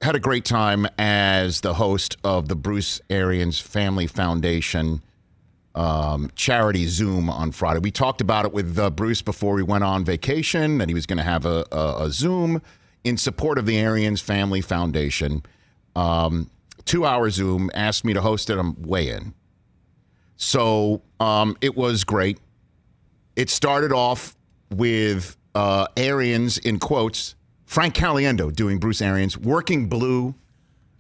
had a great time as the host of the Bruce Arians Family Foundation charity Zoom on Friday. We talked about it with Bruce before we went on vacation, that he was going to have a Zoom in support of the Arians Family Foundation. 2-hour Zoom, asked me to host it. I'm way in. So it was great. It started off with Arians, in quotes, Frank Caliendo doing Bruce Arians, Working Blue,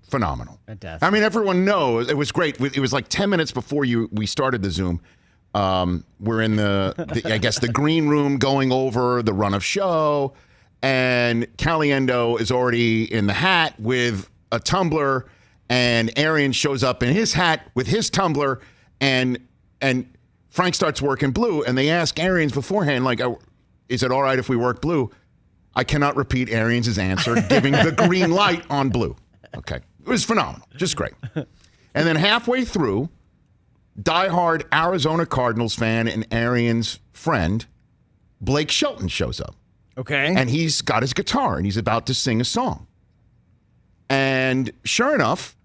phenomenal. Fantastic. I mean, everyone knows it was great. It was like 10 minutes before we started the Zoom. We're in the green room going over the run of show, and Caliendo is already in the hat with a tumbler, and Arians shows up in his hat with his tumbler, and Frank starts working blue, and they ask Arians beforehand, like, is it all right if we work blue? I cannot repeat Arians' answer, giving the green light on blue. Okay. It was phenomenal. Just great. And then halfway through, diehard Arizona Cardinals fan and Arians friend, Blake Shelton shows up. Okay. And he's got his guitar, and he's about to sing a song. And sure enough,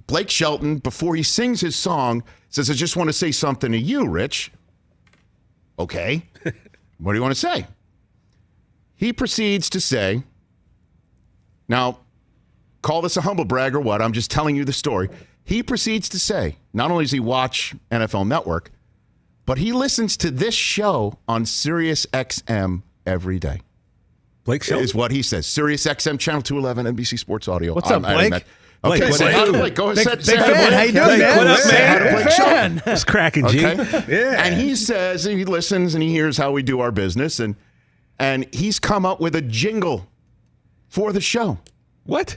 Blake Shelton, before he sings his song, says, I just want to say something to you, Rich. Okay. What do you want to say? He proceeds to say, now, call this a humble brag or what, I'm just telling you the story. He proceeds to say, not only does he watch NFL Network, but he listens to this show on Sirius XM every day. Blake Shelton? Is what he says. Sirius XM, Channel 211, NBC Sports Audio. What's up, Blake? Okay, Blake, say hi to Blake. Go ahead. Big fan. How you doing, man? What up, Say hi to man? Blake Big Shelton. fan. It's cracking, G. Okay. Yeah. And he says, he listens and he hears how we do our business, and he's come up with a jingle for the show. What?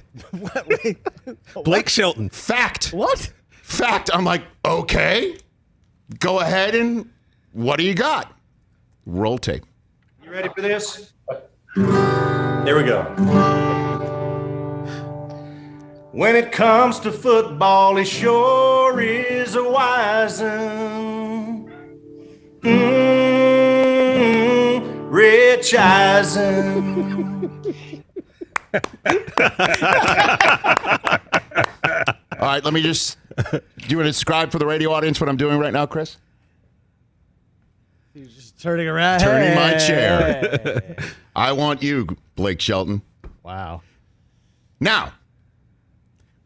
Blake Shelton. Fact. What? Fact. I'm like, okay, go ahead, and what do you got? Roll tape. You ready for this? Here we go. When it comes to football, he sure is a wise'un. Rich Eisen. All right, let me just, do you want to describe for the radio audience what I'm doing right now, Chris? He's just turning around. Turning my chair. I want you, Blake Shelton. Wow. Now,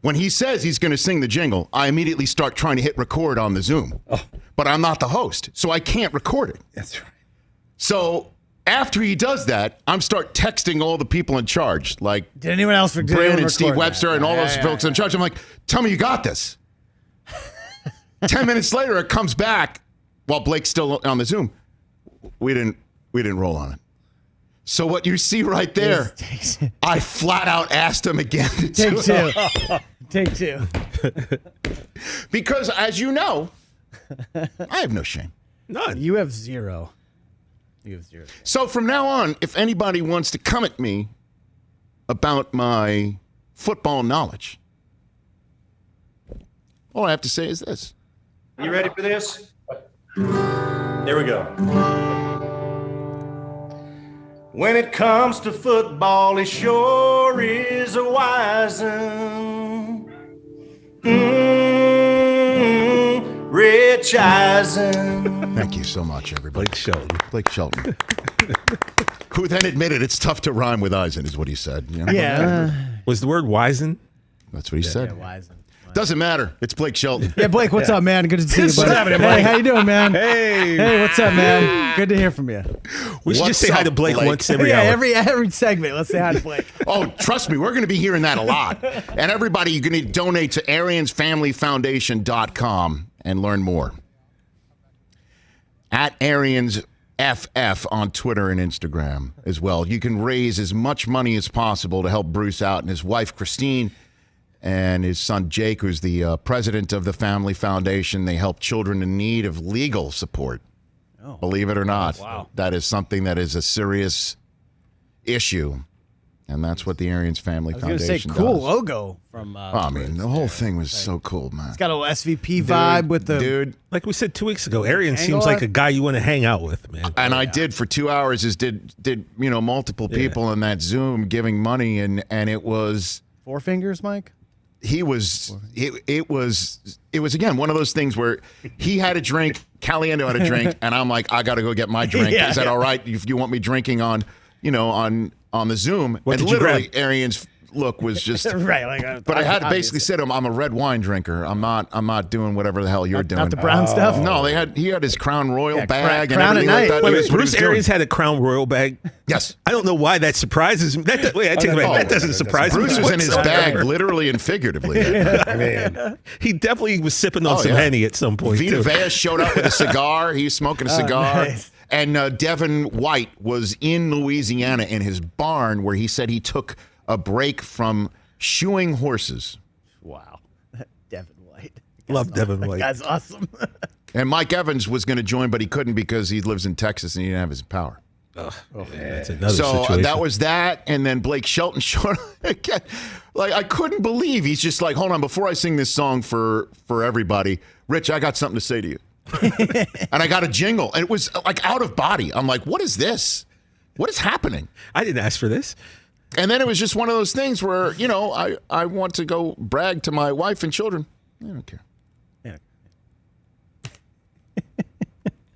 when he says he's going to sing the jingle, I immediately start trying to hit record on the Zoom. Oh. But I'm not the host, so I can't record it. That's right. So after he does that, I'm start texting all the people in charge, like Did anyone else Brandon and Steve Webster and all those folks in charge. I'm like, tell me you got this. 10 minutes later, it comes back while Blake's still on the Zoom. We didn't roll on it. So what you see right there, I flat out asked him again. Take two. Take two. Because as you know, I have no shame. None. You have zero. You have zero. So from now on, if anybody wants to come at me about my football knowledge, all I have to say is this. You ready for this? Here we go. When it comes to football, he sure is a wise'un. Rich Eisen. Thank you so much, everybody. Blake Shelton. Blake Shelton. Who then admitted it's tough to rhyme with Eisen, is what he said. You know? Yeah. Was the word wizen? That's what he said. Wise. Doesn't matter. It's Blake Shelton. Yeah, Blake, what's up, man? Good to see you, buddy. happening, Hey, Blake? how you doing, man? Hey. Hey, what's up, man? Good to hear from you. We should just What's say hi up, to Blake Blake? once every Yeah, hour. every segment. Let's say hi to Blake. Oh, trust me, we're going to be hearing that a lot. And everybody, you're going to donate to AriansFamilyFoundation.com and learn more. At AriansFF on Twitter and Instagram as well. You can raise as much money as possible to help Bruce out and his wife, Christine, and his son, Jake, who's the president of the Family Foundation. They help children in need of legal support. Believe it or not. Wow. That is something that is a serious issue And that's what the Arians Family I was going to Foundation say cool does. logo from. I mean, the whole thing was so cool, man. It's got a little SVP vibe with the. dude. Like we said 2 weeks ago, Arian Angle seems like art? a guy you want to hang out with, man. And I did for 2 hours. Did multiple people in that Zoom giving money, and it was. 4 fingers, Mike? He was it was again one of those things where he had a drink, Caliendo had a drink, and I'm like, I got to go get my drink. Yeah, Is that all right if you want me drinking on the Zoom? What and did you literally, grab? Arian's look was just. Right. Like, But I had to basically say to him, I'm a red wine drinker. I'm not doing whatever the hell you're doing. Not the brown stuff? No, he had his Crown Royal Yeah, bag and Crown everything at like night. that. Wait a That's minute, what he Bruce was doing. Arians had a Crown Royal bag. Yes. I don't know why that surprises me. Wait, I take it back. That doesn't surprise me. Bruce was in his whatsoever. bag, literally and figuratively. He definitely was sipping on Oh, some yeah. Henny at some point. Vita too. Vea showed up with a cigar. He was smoking a cigar. nice. And Devin White was in Louisiana in his barn where he said he took a break from shoeing horses. Wow. Devin White. Love Devin White. That's awesome. And Mike Evans was going to join, but he couldn't because he lives in Texas and he didn't have his power. That's another So situation. that was that. And then Blake Shelton showed up again. Like, I couldn't believe he's just like, hold on, before I sing this song for everybody, Rich, I got something to say to you. And I got a jingle. And it was like out of body. I'm like, what is this? What is happening? I didn't ask for this. And then it was just one of those things where, I want to go brag to my wife and children. I don't care. Yeah.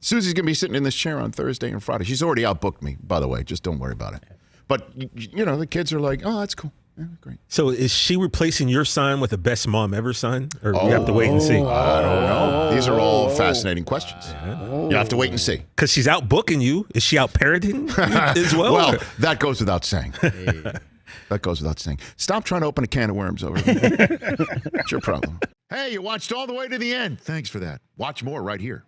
Susie's going to be sitting in this chair on Thursday and Friday. She's already outbooked me, by the way. Just don't worry about it. But, the kids are like, oh, that's cool. Yeah, great. So is she replacing your sign with a best mom ever sign? Or we have to wait and see? I don't know. These are all fascinating questions. You have to wait and see. Because she's out booking you. Is she out parroting you as well? Well, that goes without saying. That goes without saying. Stop trying to open a can of worms over there. It's your problem. Hey, you watched all the way to the end. Thanks for that. Watch more right here.